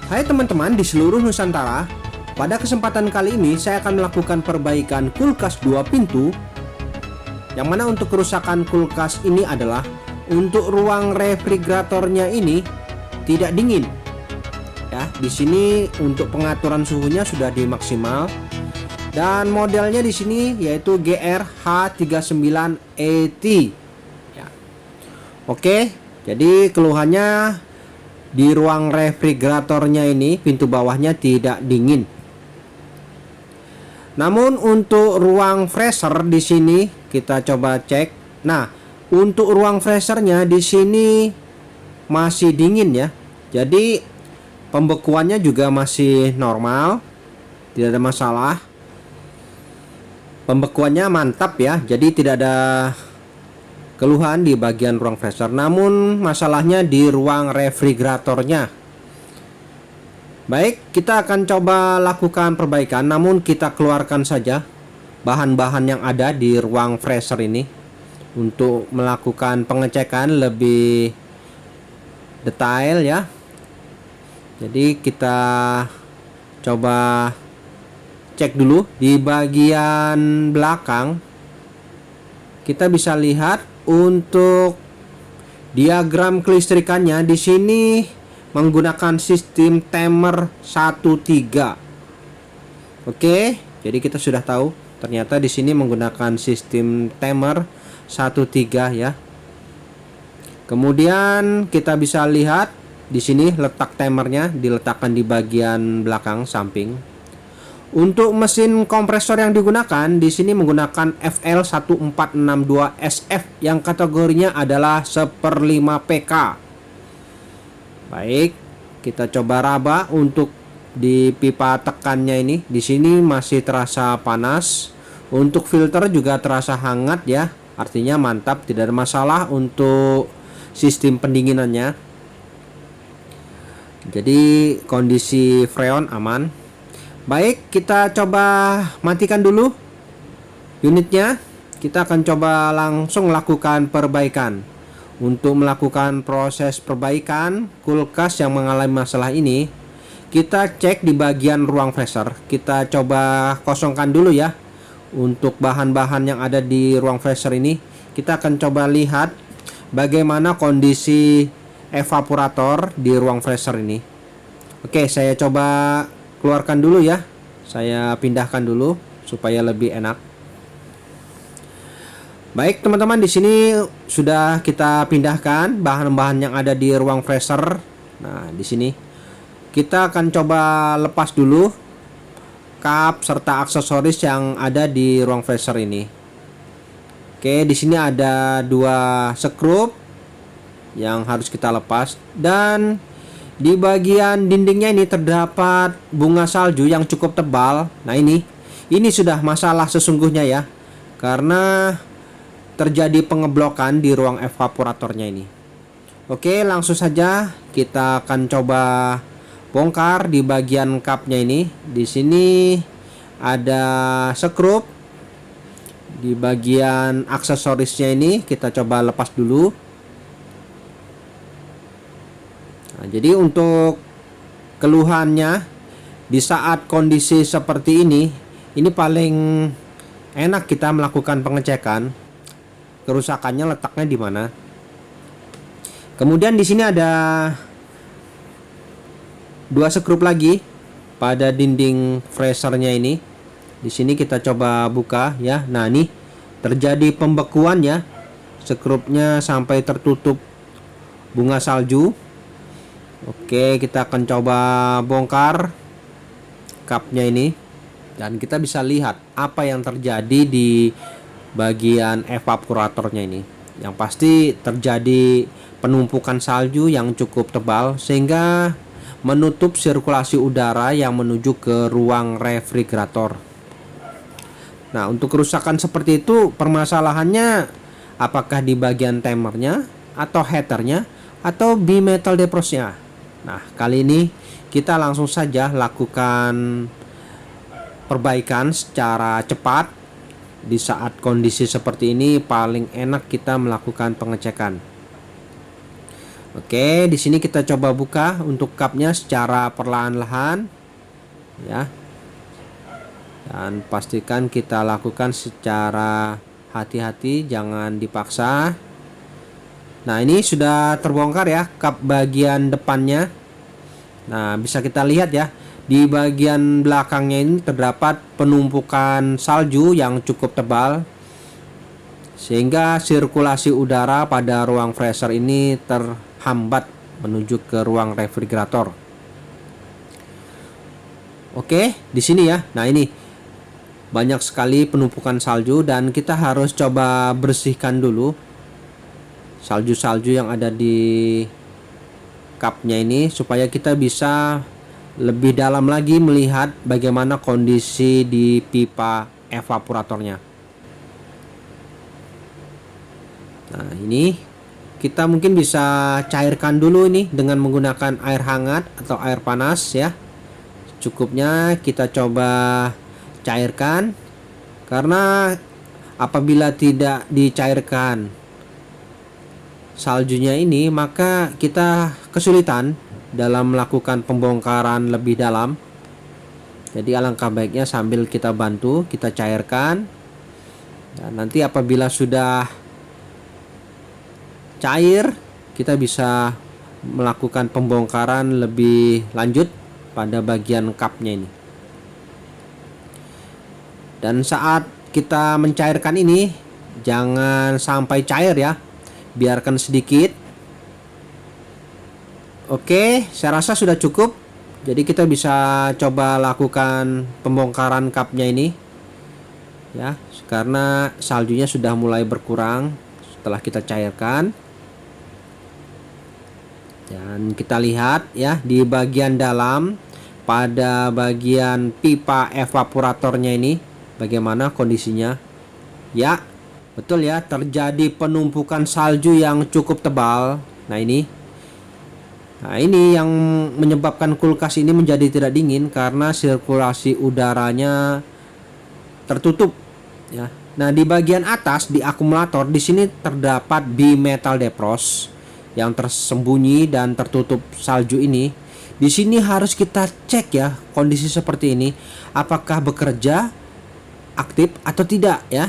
Hai teman-teman di seluruh Nusantara, pada kesempatan kali ini saya akan melakukan perbaikan kulkas 2 pintu. Yang mana untuk kerusakan kulkas ini adalah untuk ruang refrigeratornya ini tidak dingin. Ya, di sini untuk pengaturan suhunya sudah dimaksimal dan modelnya di sini yaitu GR-H39ET. Ya. Oke, jadi keluhannya di ruang refrigeratornya ini pintu bawahnya tidak dingin. Namun untuk ruang freezer di sini kita coba cek. Nah, untuk ruang freezernya di sini masih dingin ya. Jadi pembekuannya juga masih normal, tidak ada masalah. Pembekuannya mantap ya. Jadi tidak ada keluhan di bagian ruang freezer, namun masalahnya di ruang refrigeratornya. Baik, kita akan coba lakukan perbaikan, namun kita keluarkan saja bahan-bahan yang ada di ruang freezer ini untuk melakukan pengecekan lebih detail ya. Jadi kita coba cek dulu di bagian belakang. Kita bisa lihat untuk diagram kelistrikannya di sini menggunakan sistem timer 13. Oke, jadi kita sudah tahu ternyata di sini menggunakan sistem timer 13 ya. Kemudian kita bisa lihat di sini letak timernya diletakkan di bagian belakang samping. Untuk mesin kompresor yang digunakan di sini menggunakan FL1462SF yang kategorinya adalah 1/5 PK. Baik, kita coba raba untuk di pipa tekannya ini. Di sini masih terasa panas. Untuk filter juga terasa hangat ya. Artinya mantap, tidak ada masalah untuk sistem pendinginannya. Jadi kondisi freon aman. Baik, kita coba matikan dulu unitnya. Kita akan coba langsung lakukan perbaikan. Untuk melakukan proses perbaikan kulkas yang mengalami masalah ini, kita cek di bagian ruang freezer. Kita coba kosongkan dulu ya. Untuk bahan-bahan yang ada di ruang freezer ini, kita akan coba lihat bagaimana kondisi evaporator di ruang freezer ini. Oke, saya coba keluarkan dulu ya. Saya pindahkan dulu supaya lebih enak. Baik teman-teman, di sini sudah kita pindahkan bahan-bahan yang ada di ruang freezer. Nah, di sini kita akan coba lepas dulu kap serta aksesoris yang ada di ruang freezer ini. Oke, di sini ada 2 skrup yang harus kita lepas dan di bagian dindingnya ini terdapat bunga salju yang cukup tebal. Nah, ini sudah masalah sesungguhnya ya, karena terjadi pengeblokan di ruang evaporatornya ini. Oke, langsung saja kita akan coba bongkar di bagian kapnya ini. Di sini ada skrup. Di bagian aksesorisnya ini kita coba lepas dulu. Nah, jadi untuk keluhannya di saat kondisi seperti ini paling enak kita melakukan pengecekan kerusakannya letaknya di mana. Kemudian di sini ada 2 skrup lagi pada dinding freezernya ini. Di sini kita coba buka ya. Nah, ini terjadi pembekuan ya. Skrupnya sampai tertutup bunga salju. Oke, kita akan coba bongkar kapnya ini dan kita bisa lihat apa yang terjadi di bagian evaporatornya ini. Yang pasti terjadi penumpukan salju yang cukup tebal sehingga menutup sirkulasi udara yang menuju ke ruang refrigerator. Nah, untuk kerusakan seperti itu permasalahannya apakah di bagian timernya atau heaternya atau bimetal defrostnya. Nah, kali ini kita langsung saja lakukan perbaikan secara cepat. Di saat kondisi seperti ini paling enak kita melakukan pengecekan. Oke, di sini kita coba buka untuk cupnya secara perlahan-lahan ya. Dan pastikan kita lakukan secara hati-hati, jangan dipaksa. Nah, ini sudah terbongkar ya cup bagian depannya. Nah, bisa kita lihat ya, di bagian belakangnya ini terdapat penumpukan salju yang cukup tebal, sehingga sirkulasi udara pada ruang freezer ini terhambat menuju ke ruang refrigerator. Oke, di sini ya. Nah, ini banyak sekali penumpukan salju dan kita harus coba bersihkan dulu salju-salju yang ada di cupnya ini, supaya kita bisa lebih dalam lagi melihat bagaimana kondisi di pipa evaporatornya. Nah, ini kita mungkin bisa cairkan dulu ini dengan menggunakan air hangat atau air panas ya. Cukupnya kita coba cairkan, karena apabila tidak dicairkan saljunya ini, maka kita kesulitan dalam melakukan pembongkaran lebih dalam. Jadi alangkah baiknya sambil kita bantu, kita cairkan. Dan nanti apabila sudah cair, kita bisa melakukan pembongkaran lebih lanjut pada bagian cupnya ini. Dan saat kita mencairkan ini, jangan sampai cair ya, biarkan sedikit. Oke, saya rasa sudah cukup. Jadi kita bisa coba lakukan pembongkaran cupnya ini ya, karena saljunya sudah mulai berkurang setelah kita cairkan. Dan kita lihat ya, di bagian dalam pada bagian pipa evaporatornya ini bagaimana kondisinya. Ya, betul ya, terjadi penumpukan salju yang cukup tebal. Nah, ini yang menyebabkan kulkas ini menjadi tidak dingin, karena sirkulasi udaranya tertutup ya. Nah, di bagian atas di akumulator di sini terdapat bimetal defrost yang tersembunyi dan tertutup salju ini. Di sini harus kita cek ya kondisi seperti ini, apakah bekerja aktif atau tidak ya.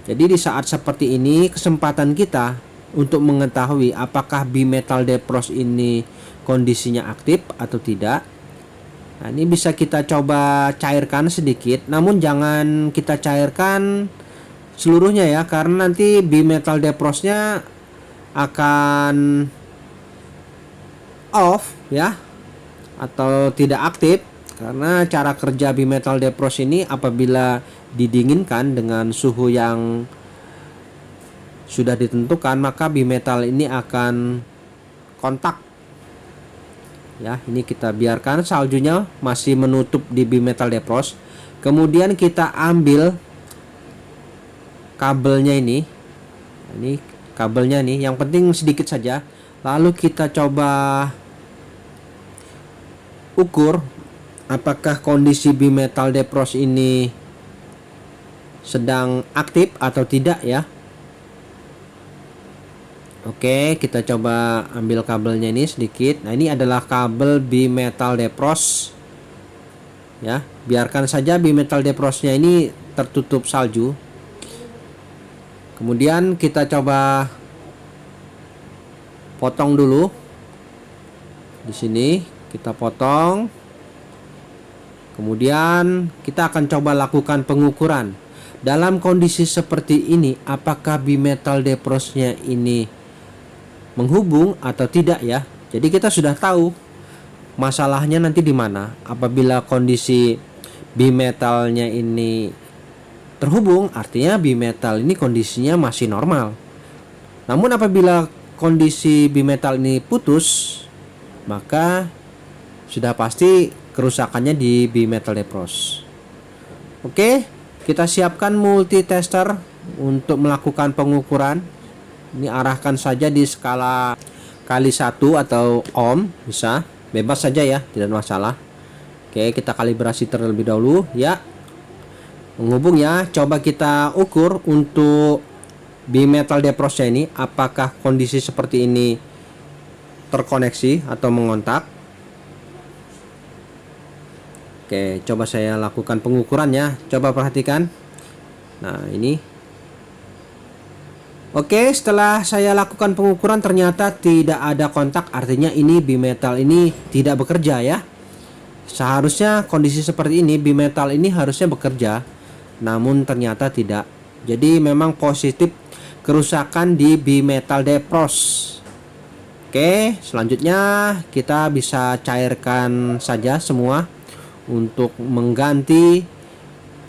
Jadi di saat seperti ini kesempatan kita untuk mengetahui apakah bimetal defrost ini kondisinya aktif atau tidak. Nah, ini bisa kita coba cairkan sedikit, namun jangan kita cairkan seluruhnya ya, karena nanti bimetal defrostnya akan off ya, atau tidak aktif. Karena cara kerja bimetal defrost ini, apabila didinginkan dengan suhu yang sudah ditentukan, maka bimetal ini akan kontak ya. Ini kita biarkan saljunya masih menutup di bimetal defrost. Kemudian kita ambil kabelnya ini kabelnya nih, yang penting sedikit saja. Lalu kita coba ukur apakah kondisi bimetal defrost ini sedang aktif atau tidak ya. Oke, kita coba ambil kabelnya ini sedikit. Nah, ini adalah kabel bimetal defrost ya. Biarkan saja bimetal defrostnya ini tertutup salju. Kemudian kita coba potong dulu. Di sini kita potong. Kemudian kita akan coba lakukan pengukuran. Dalam kondisi seperti ini, apakah bimetal defrostnya ini menghubung atau tidak ya. Jadi kita sudah tahu masalahnya nanti di mana. Apabila kondisi bimetalnya ini terhubung, artinya bimetal ini kondisinya masih normal. Namun apabila kondisi bimetal ini putus, maka sudah pasti kerusakannya di bimetal defrost. Oke, kita siapkan multitester untuk melakukan pengukuran. Ini arahkan saja di skala kali 1 atau ohm, bisa bebas saja ya, tidak masalah. Oke, kita kalibrasi terlebih dahulu ya. Menghubung ya, coba kita ukur untuk bimetal defrostnya ini, apakah kondisi seperti ini terkoneksi atau mengontak. Oke, coba saya lakukan pengukurannya. Coba perhatikan. Nah, ini. Oke, setelah saya lakukan pengukuran ternyata tidak ada kontak, artinya ini bimetal ini tidak bekerja ya. Seharusnya kondisi seperti ini bimetal ini harusnya bekerja, namun ternyata tidak. Jadi memang positif kerusakan di bimetal depros. Oke, selanjutnya kita bisa cairkan saja semua untuk mengganti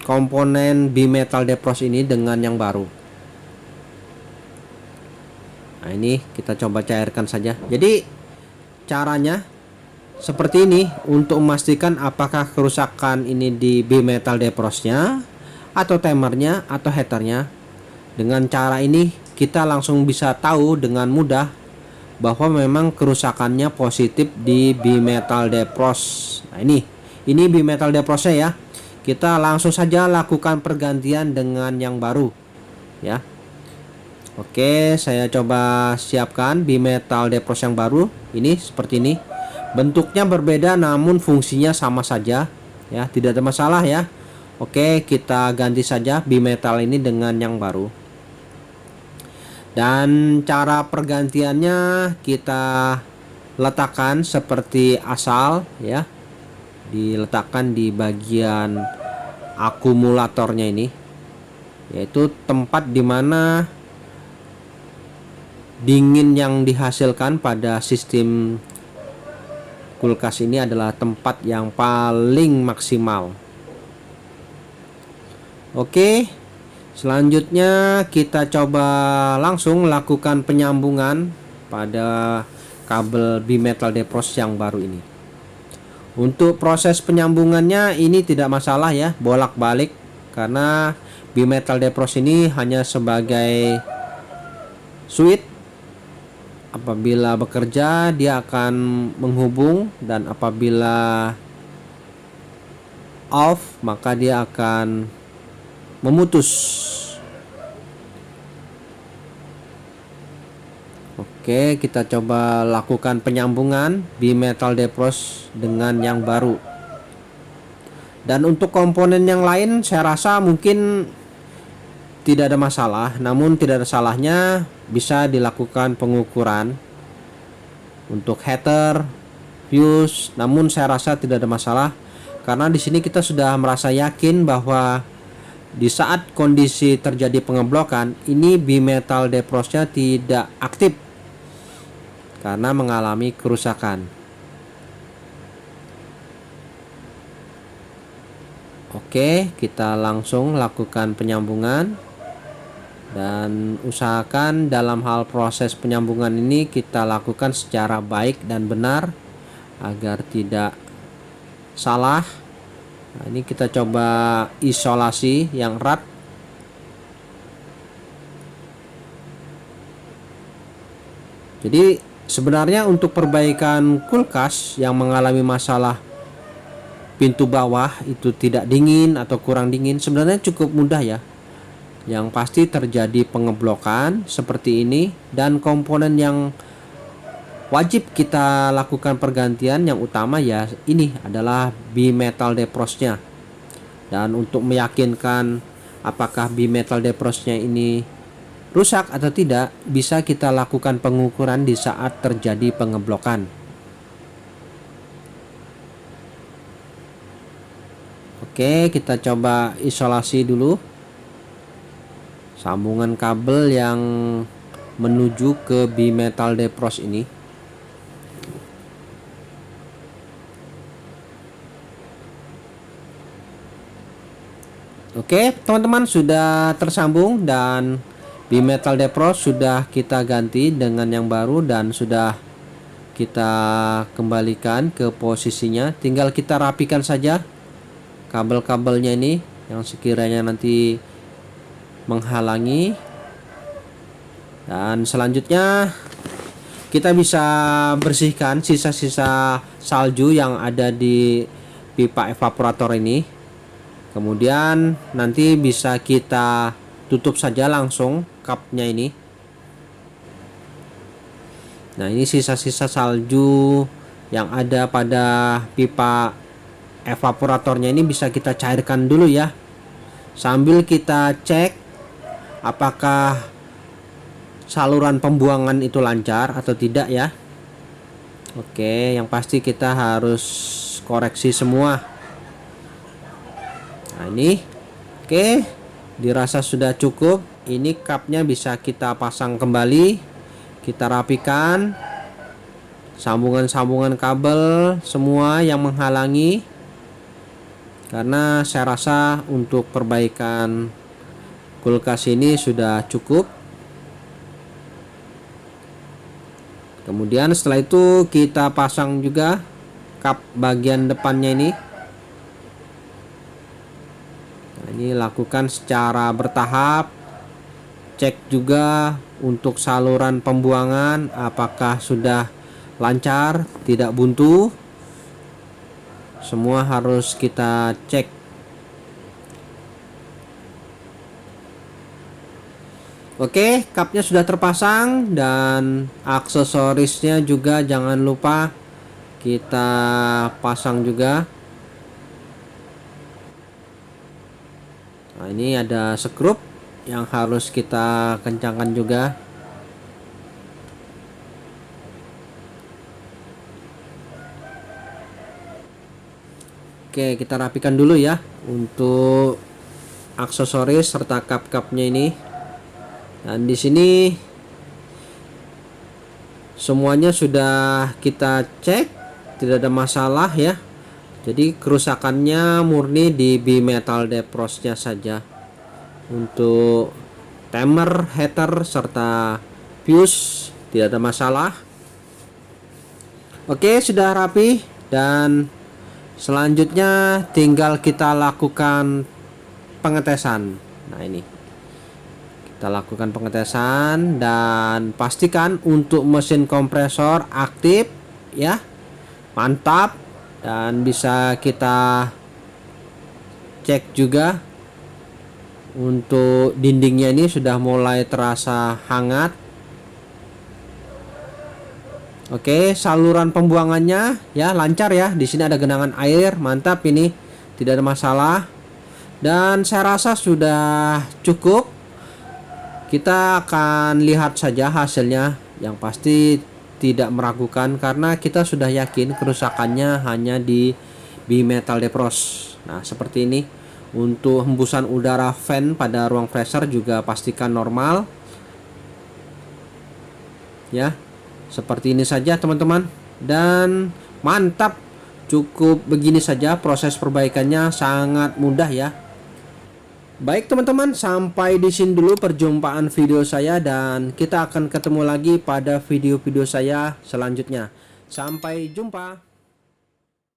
komponen bimetal depros ini dengan yang baru. Nah, ini kita coba cairkan saja. Jadi caranya seperti ini untuk memastikan apakah kerusakan ini di bimetal deprosnya atau timernya atau heaternya. Dengan cara ini kita langsung bisa tahu dengan mudah bahwa memang kerusakannya positif di bimetal depros. Nah, ini bimetal deprosnya ya. Kita langsung saja lakukan pergantian dengan yang baru ya. Oke, saya coba siapkan bimetal depros yang baru. Ini seperti ini. Bentuknya berbeda namun fungsinya sama saja ya, tidak ada masalah ya. Oke, kita ganti saja bimetal ini dengan yang baru. Dan cara pergantiannya kita letakkan seperti asal ya. Diletakkan di bagian akumulatornya ini, yaitu tempat dimana dingin yang dihasilkan pada sistem kulkas ini adalah tempat yang paling maksimal. Oke, selanjutnya kita coba langsung lakukan penyambungan pada kabel bimetal depros yang baru ini. Untuk proses penyambungannya ini tidak masalah ya, bolak-balik, karena bimetal depros ini hanya sebagai switch. Apabila bekerja dia akan menghubung, dan apabila off maka dia akan memutus. Oke, kita coba lakukan penyambungan bimetal depros dengan yang baru. Dan untuk komponen yang lain saya rasa mungkin tidak ada masalah, namun tidak ada salahnya bisa dilakukan pengukuran untuk heater, fuse. Namun saya rasa tidak ada masalah karena di sini kita sudah merasa yakin bahwa di saat kondisi terjadi pengeblokan ini bimetal deprosnya tidak aktif karena mengalami kerusakan. Oke, kita langsung lakukan penyambungan. Dan usahakan dalam hal proses penyambungan ini kita lakukan secara baik dan benar agar tidak salah. Nah, ini kita coba isolasi yang erat. Jadi sebenarnya untuk perbaikan kulkas yang mengalami masalah pintu bawah itu tidak dingin atau kurang dingin sebenarnya cukup mudah ya. Yang pasti terjadi pengeblokan seperti ini, dan komponen yang wajib kita lakukan pergantian yang utama ya ini adalah bimetal deprosnya. Dan untuk meyakinkan apakah bimetal deprosnya ini rusak atau tidak, bisa kita lakukan pengukuran di saat terjadi pengeblokan. Oke, kita coba isolasi dulu sambungan kabel yang menuju ke bimetal depros ini. Oke, teman-teman, sudah tersambung dan bimetal depros sudah kita ganti dengan yang baru dan sudah kita kembalikan ke posisinya. Tinggal kita rapikan saja kabel-kabelnya ini yang sekiranya nanti menghalangi, dan selanjutnya kita bisa bersihkan sisa-sisa salju yang ada di pipa evaporator ini. Kemudian nanti bisa kita tutup saja langsung kapnya ini. Nah, ini sisa-sisa salju yang ada pada pipa evaporatornya ini bisa kita cairkan dulu ya, sambil kita cek apakah saluran pembuangan itu lancar atau tidak ya. Oke, yang pasti kita harus koreksi semua. Nah, ini oke, dirasa sudah cukup. Ini kapnya bisa kita pasang kembali, kita rapikan sambungan-sambungan kabel semua yang menghalangi, karena saya rasa untuk perbaikan kulkas ini sudah cukup. Kemudian setelah itu kita pasang juga kap bagian depannya ini. Nah, ini lakukan secara bertahap. Cek juga untuk saluran pembuangan apakah sudah lancar, tidak buntu. Semua harus kita cek. Oke, kapnya sudah terpasang dan aksesorisnya juga jangan lupa kita pasang juga. Nah, ini ada skrup yang harus kita kencangkan juga. Oke, kita rapikan dulu ya untuk aksesoris serta kap-kapnya ini. Dan di sini semuanya sudah kita cek, tidak ada masalah ya. Jadi kerusakannya murni di bimetal defrostnya saja. Untuk timer, heater serta fuse tidak ada masalah. Oke, sudah rapi dan selanjutnya tinggal kita lakukan pengetesan. Nah, ini kita lakukan pengetesan dan pastikan untuk mesin kompresor aktif ya, mantap. Dan bisa kita cek juga untuk dindingnya ini sudah mulai terasa hangat. Oke, saluran pembuangannya ya lancar ya. Di sini ada genangan air, mantap ini, tidak ada masalah. Dan saya rasa sudah cukup. Kita akan lihat saja hasilnya. Yang pasti tidak meragukan karena kita sudah yakin kerusakannya hanya di bimetal defrost. Nah, seperti ini. Untuk hembusan udara fan pada ruang freezer juga pastikan normal. Ya. Seperti ini saja teman-teman. Dan mantap. Cukup begini saja, proses perbaikannya sangat mudah ya. Baik teman-teman, sampai di sini dulu perjumpaan video saya dan kita akan ketemu lagi pada video-video saya selanjutnya. Sampai jumpa.